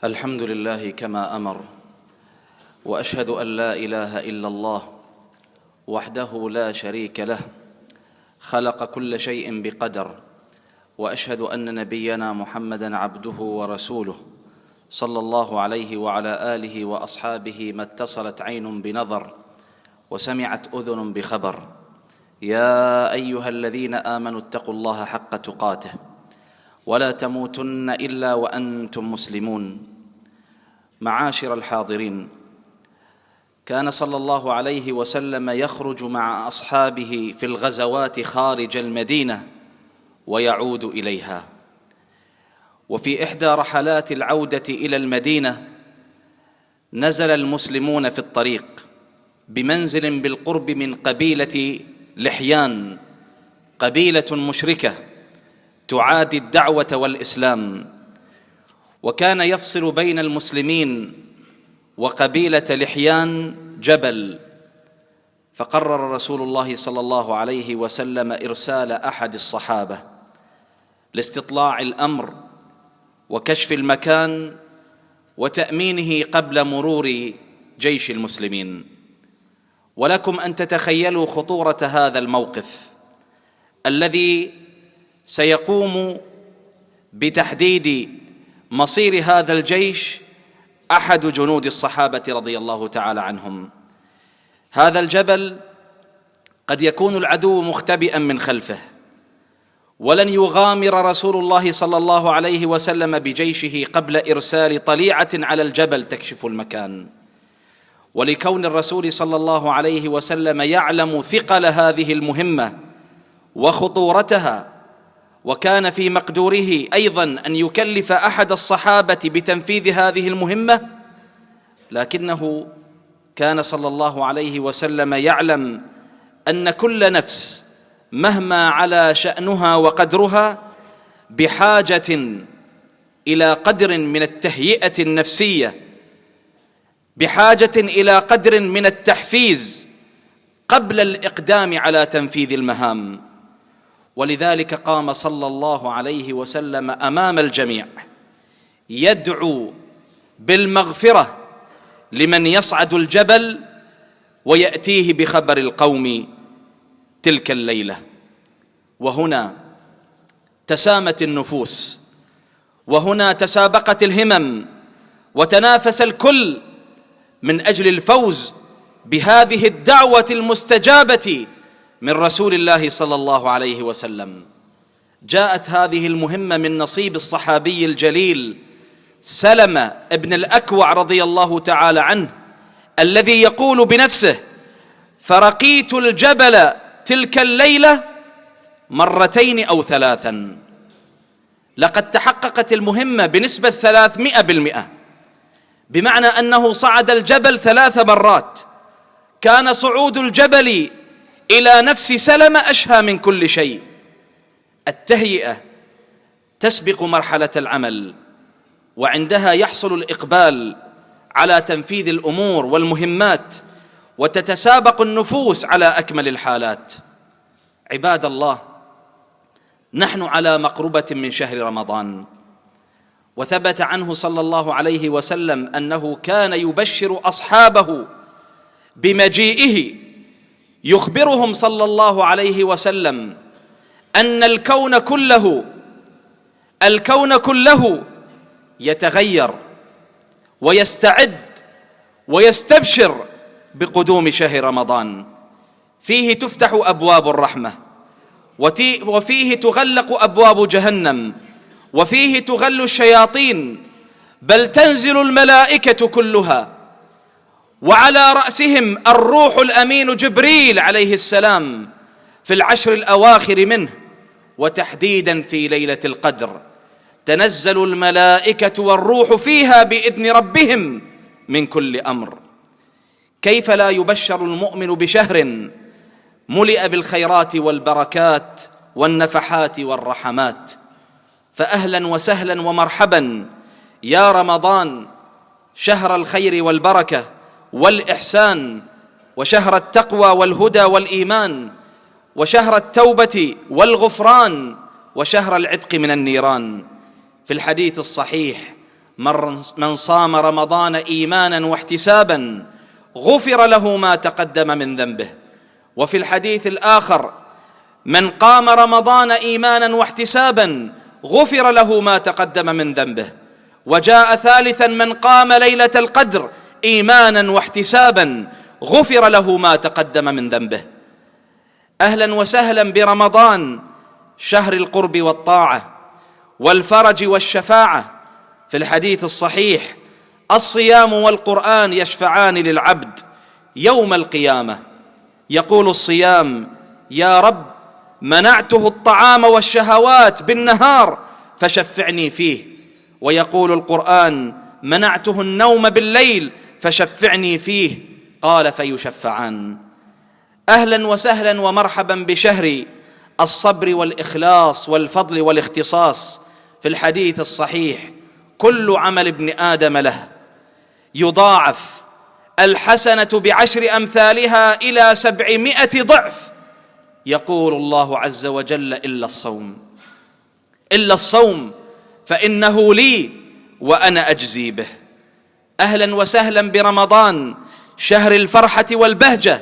الحمد لله كما أمر، وأشهد أن لا إله إلا الله وحده لا شريك له، خلق كل شيء بقدر. وأشهد أن نبينا محمدًا عبده ورسوله، صلى الله عليه وعلى آله وأصحابه ما اتصلت عين بنظر وسمعت أذن بخبر. يا أيها الذين آمنوا اتقوا الله حق تقاته ولا تموتن إلا وأنتم مسلمون. معاشر الحاضرين، كان صلى الله عليه وسلم يخرج مع أصحابه في الغزوات خارج المدينة ويعود إليها. وفي إحدى رحلات العودة إلى المدينة نزل المسلمون في الطريق بمنزل بالقرب من قبيلة لحيان، قبيلة مشركة تعادي الدعوة والإسلام. وكان يفصل بين المسلمين وقبيلة لحيان جبل، فقرر رسول الله صلى الله عليه وسلم إرسال أحد الصحابة لاستطلاع الأمر وكشف المكان وتأمينه قبل مرور جيش المسلمين. ولكم أن تتخيلوا خطورة هذا الموقف الذي سيقوم بتحديد مصير هذا الجيش أحد جنود الصحابة رضي الله تعالى عنهم. هذا الجبل قد يكون العدو مختبئا من خلفه، ولن يغامر رسول الله صلى الله عليه وسلم بجيشه قبل إرسال طليعة على الجبل تكشف المكان. ولكون الرسول صلى الله عليه وسلم يعلم ثقل هذه المهمة وخطورتها، وكان في مقدوره أيضا أن يكلف أحد الصحابة بتنفيذ هذه المهمة، لكنه كان صلى الله عليه وسلم يعلم أن كل نفس مهما علا شأنها وقدرها بحاجة إلى قدر من التهيئة النفسية، بحاجة إلى قدر من التحفيز قبل الإقدام على تنفيذ المهام. ولذلك قام صلى الله عليه وسلم أمام الجميع يدعو بالمغفرة لمن يصعد الجبل ويأتيه بخبر القوم تلك الليلة. وهنا تسامت النفوس، وهنا تسابقت الهمم، وتنافس الكل من أجل الفوز بهذه الدعوة المستجابة من رسول الله صلى الله عليه وسلم. جاءت هذه المهمة من نصيب الصحابي الجليل سلمة ابن الأكوع رضي الله تعالى عنه، الذي يقول بنفسه: فرقيت الجبل تلك الليلة مرتين أو ثلاثا. لقد تحققت المهمة بنسبة 300%، بمعنى أنه صعد الجبل 3 مرات. كان صعود الجبل إلى نفس سلمة أشهى من كل شيء. التهيئة تسبق مرحلة العمل، وعندها يحصل الإقبال على تنفيذ الأمور والمهمات، وتتسابق النفوس على أكمل الحالات. عباد الله، نحن على مقربة من شهر رمضان، وثبت عنه صلى الله عليه وسلم أنه كان يبشر أصحابه بمجيئه، يخبرهم صلى الله عليه وسلم أن الكون كله يتغير ويستعد ويستبشر بقدوم شهر رمضان. فيه تفتح أبواب الرحمة، وفيه تغلق أبواب جهنم، وفيه تغل الشياطين، بل تنزل الملائكة كلها، وعلى رأسهم الروح الأمين جبريل عليه السلام في العشر الأواخر منه، وتحديدا في ليلة القدر تنزل الملائكة والروح فيها بإذن ربهم من كل أمر. كيف لا يبشر المؤمن بشهر ملئ بالخيرات والبركات والنفحات والرحمات؟ فأهلا وسهلا ومرحبا يا رمضان، شهر الخير والبركة والإحسان، وشهر التقوى والهدى والإيمان، وشهر التوبة والغفران، وشهر العتق من النيران. في الحديث الصحيح: من صام رمضان إيمانا واحتسابا غفر له ما تقدم من ذنبه. وفي الحديث الآخر: من قام رمضان إيمانا واحتسابا غفر له ما تقدم من ذنبه. وجاء ثالثا: من قام ليلة القدر إيمانا واحتسابا غفر له ما تقدم من ذنبه. أهلا وسهلا برمضان، شهر القرب والطاعة والفرج والشفاعة. في الحديث الصحيح: الصيام والقرآن يشفعان للعبد يوم القيامة. يقول الصيام: يا رب منعته الطعام والشهوات بالنهار فشفعني فيه. ويقول القرآن: منعته النوم بالليل فشفعني فيه. قال: فيشفعان. أهلا وسهلا ومرحبا بشهر الصبر والإخلاص والفضل والاختصاص. في الحديث الصحيح: كل عمل ابن آدم له يضاعف الحسنة بعشر أمثالها إلى 700 ضعف. يقول الله عز وجل: إلا الصوم فإنه لي وأنا أجزي به. أهلا وسهلا برمضان، شهر الفرحة والبهجة.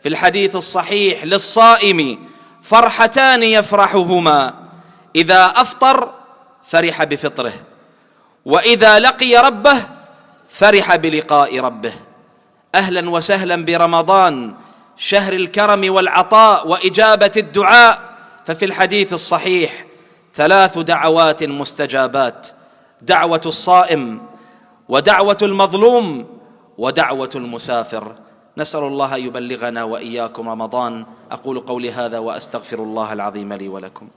في الحديث الصحيح: للصائم فرحتان يفرحهما: إذا أفطر فرح بفطره، وإذا لقي ربه فرح بلقاء ربه. أهلا وسهلا برمضان، شهر الكرم والعطاء وإجابة الدعاء. ففي الحديث الصحيح: 3 دعوات مستجابات: دعوة الصائم، ودعوة المظلوم، ودعوة المسافر. نسأل الله أن يبلغنا وإياكم رمضان. أقول قولي هذا وأستغفر الله العظيم لي ولكم.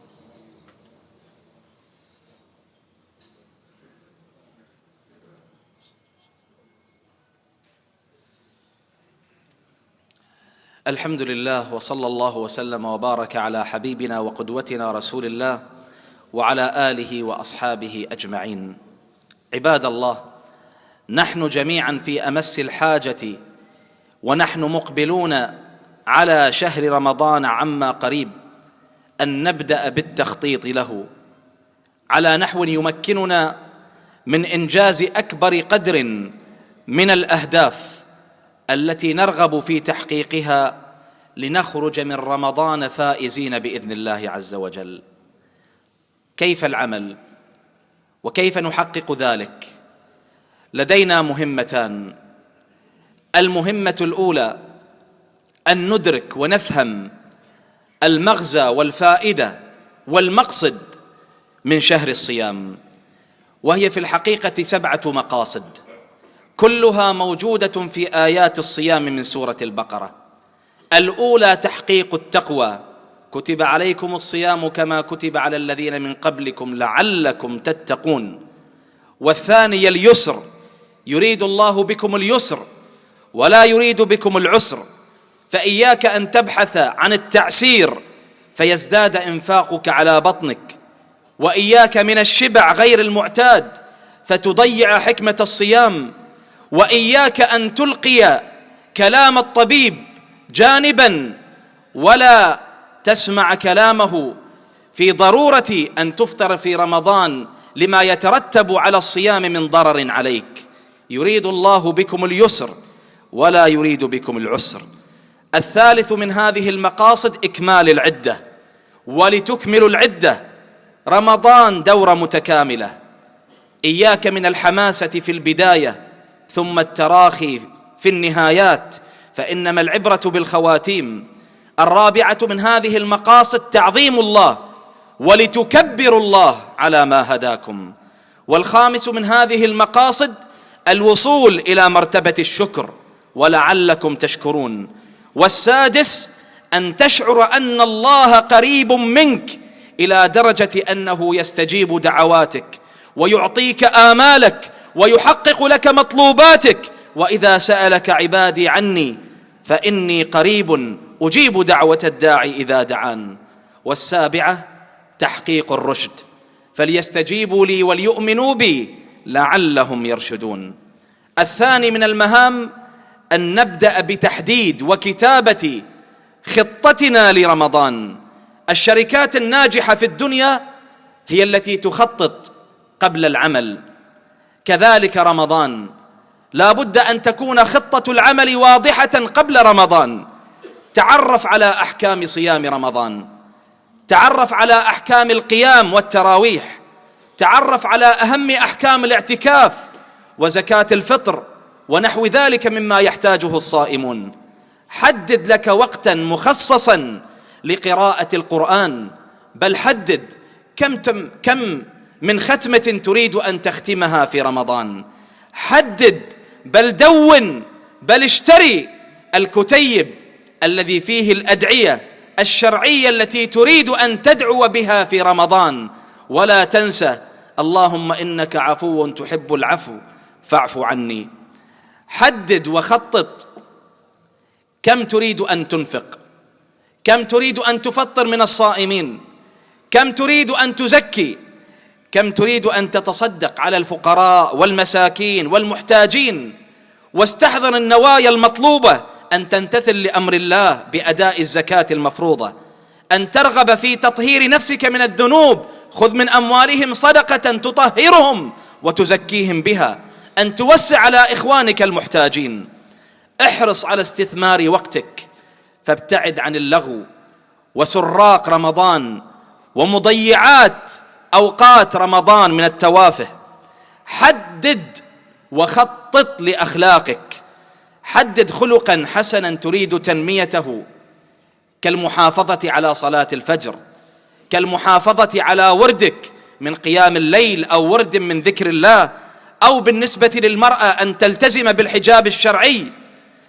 الحمد لله، وصلى الله وسلم وبارك على حبيبنا وقدوتنا رسول الله وعلى آله وأصحابه أجمعين. عباد الله، نحن جميعا في أمس الحاجة ونحن مقبلون على شهر رمضان عما قريب أن نبدأ بالتخطيط له على نحو يمكننا من إنجاز أكبر قدر من الأهداف التي نرغب في تحقيقها لنخرج من رمضان فائزين بإذن الله عز وجل. كيف العمل وكيف نحقق ذلك؟ لدينا مهمتان. المهمة الأولى أن ندرك ونفهم المغزى والفائدة والمقصد من شهر الصيام، وهي في الحقيقة 7 مقاصد كلها موجودة في آيات الصيام من سورة البقرة. الأولى: تحقيق التقوى: كتب عليكم الصيام كما كتب على الذين من قبلكم لعلكم تتقون. والثانية: اليسر: يريد الله بكم اليسر ولا يريد بكم العسر، فإياك أن تبحث عن التعسير فيزداد إنفاقك على بطنك، وإياك من الشبع غير المعتاد فتضيع حكمة الصيام، وإياك أن تلقي كلام الطبيب جانبا ولا تسمع كلامه في ضرورة أن تفطر في رمضان لما يترتب على الصيام من ضرر عليك. يريد الله بكم اليسر ولا يريد بكم العسر. الثالث من هذه المقاصد: إكمال العدة. ولتكملوا العدة، رمضان دورة متكاملة، إياك من الحماسة في البداية ثم التراخي في النهايات، فإنما العبرة بالخواتيم. الرابعة من هذه المقاصد: تعظيم الله ولتكبروا الله على ما هداكم. والخامس من هذه المقاصد: الوصول إلى مرتبة الشكر ولعلكم تشكرون. والسادس: أن تشعر أن الله قريب منك إلى درجة أنه يستجيب دعواتك ويعطيك آمالك ويحقق لك مطلوباتك. وإذا سألك عبادي عني فإني قريب أجيب دعوة الداعي إذا دعان. والسابعة: تحقيق الرشد، فليستجيبوا لي وليؤمنوا بي لعلهم يرشدون. الثاني من المهام أن نبدأ بتحديد وكتابة خطتنا لرمضان. الشركات الناجحة في الدنيا هي التي تخطط قبل العمل، كذلك رمضان، لا بد أن تكون خطة العمل واضحة قبل رمضان. تعرف على أحكام صيام رمضان، تعرف على أحكام القيام والتراويح، تعرف على أهم أحكام الاعتكاف وزكاة الفطر ونحو ذلك مما يحتاجه الصائمون. حدد لك وقتا مخصصا لقراءة القرآن، بل حدد كم من ختمة تريد أن تختمها في رمضان. حدد، بل دون، بل اشتري الكتيب الذي فيه الأدعية الشرعية التي تريد أن تدعو بها في رمضان. ولا تنسى اللهم إنك عفو تحب العفو فاعف عني. حدد وخطط كم تريد أن تنفق، كم تريد أن تفطر من الصائمين، كم تريد أن تزكي، كم تريد أن تتصدق على الفقراء والمساكين والمحتاجين. واستحضر النوايا المطلوبة: أن تمتثل لأمر الله بأداء الزكاة المفروضة، أن ترغب في تطهير نفسك من الذنوب، خذ من أموالهم صدقة تطهرهم وتزكيهم بها، أن توسع على إخوانك المحتاجين. احرص على استثمار وقتك، فابتعد عن اللغو وسراق رمضان ومضيعات أوقات رمضان من التوافه. حدد وخطط لأخلاقك، حدد خلقا حسنا تريد تنميته، كالمحافظة على صلاة الفجر، كالمحافظة على وردك من قيام الليل أو ورد من ذكر الله، أو بالنسبة للمرأة أن تلتزم بالحجاب الشرعي.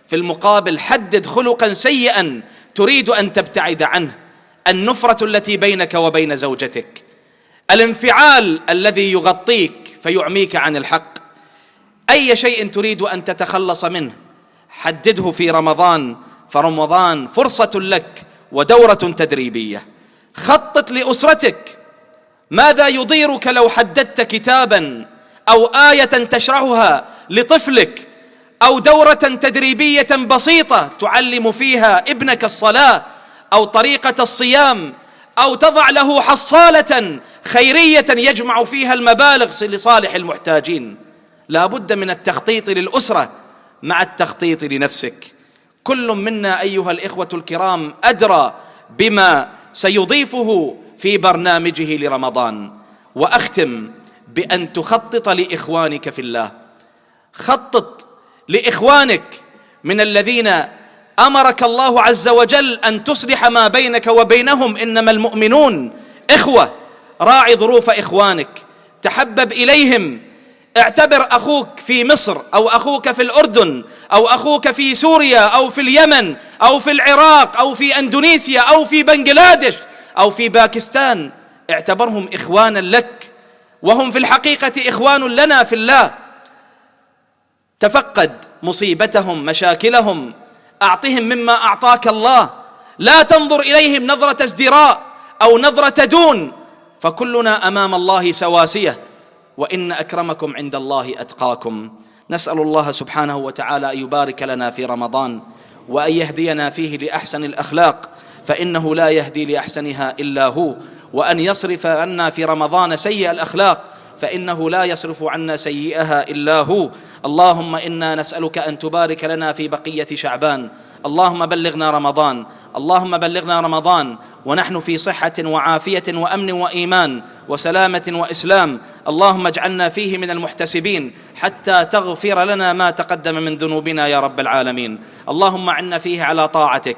في المقابل حدد خلقا سيئا تريد أن تبتعد عنه: النفرة التي بينك وبين زوجتك، الانفعال الذي يغطيك فيعميك عن الحق. أي شيء تريد أن تتخلص منه حدده في رمضان، فرمضان فرصة لك ودورة تدريبية. خطط لأسرتك، ماذا يضيرك لو حددت كتابا أو آية تشرحها لطفلك، أو دورة تدريبية بسيطة تعلم فيها ابنك الصلاة أو طريقة الصيام، أو تضع له حصالة خيرية يجمع فيها المبالغ لصالح المحتاجين. لا بد من التخطيط للأسرة مع التخطيط لنفسك. كل منا أيها الإخوة الكرام أدرى بما سيضيفه في برنامجه لرمضان. وأختم بأن تخطط لإخوانك في الله. خطط لإخوانك من الذين أمرك الله عز وجل أن تصلح ما بينك وبينهم، إنما المؤمنون إخوة. راعي ظروف إخوانك، تحبب إليهم. اعتبر أخوك في مصر أو أخوك في الأردن أو أخوك في سوريا أو في اليمن أو في العراق أو في أندونيسيا أو في بنغلاديش أو في باكستان، اعتبرهم إخوانا لك، وهم في الحقيقة إخوان لنا في الله. تفقد مصيبتهم، مشاكلهم، أعطهم مما أعطاك الله. لا تنظر إليهم نظرة ازدراء أو نظرة دون، فكلنا أمام الله سواسية، وإن أكرمكم عند الله أتقاكم. نسأل الله سبحانه وتعالى أن يبارك لنا في رمضان، وأن يهدينا فيه لأحسن الأخلاق، فإنه لا يهدي لأحسنها إلا هو، وأن يصرف عنا في رمضان سيئ الأخلاق، فإنه لا يصرف عنا سيئها إلا هو. اللهم إنا نسألك أن تبارك لنا في بقية شعبان. اللهم بلغنا رمضان، اللهم بلغنا رمضان ونحن في صحة وعافية وأمن وإيمان وسلامة وإسلام. اللهم اجعلنا فيه من المحتسبين حتى تغفر لنا ما تقدم من ذنوبنا يا رب العالمين. اللهم أعنا فيه على طاعتك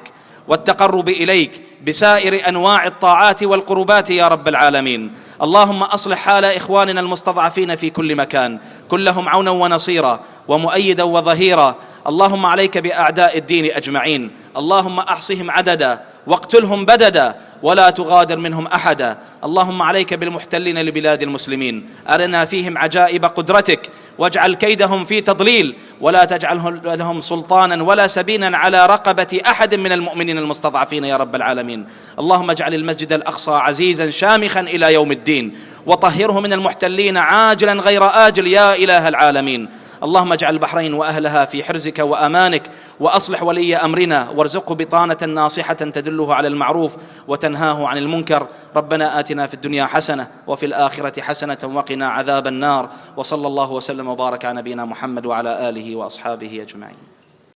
والتقرب إليك بسائر أنواع الطاعات والقربات يا رب العالمين. اللهم أصلح حال إخواننا المستضعفين في كل مكان، كلهم عونا ونصيرا ومؤيدا وظهيرا. اللهم عليك بأعداء الدين أجمعين، اللهم أحصهم عددا واقتلهم بددا ولا تغادر منهم أحدا. اللهم عليك بالمحتلين لبلاد المسلمين، أرنا فيهم عجائب قدرتك، واجعل كيدهم في تضليل، ولا تجعل لهم سلطانا ولا سبيلا على رقبة أحد من المؤمنين المستضعفين يا رب العالمين. اللهم اجعل المسجد الأقصى عزيزا شامخا إلى يوم الدين، وطهره من المحتلين عاجلا غير آجل يا إله العالمين. اللهم اجعل البحرين وأهلها في حرزك وأمانك، وأصلح ولي أمرنا وارزقه بطانة ناصحة تدله على المعروف وتنهاه عن المنكر. ربنا آتنا في الدنيا حسنة وفي الآخرة حسنة وقنا عذاب النار. وصلى الله وسلم وبارك على نبينا محمد وعلى آله وأصحابه أجمعين.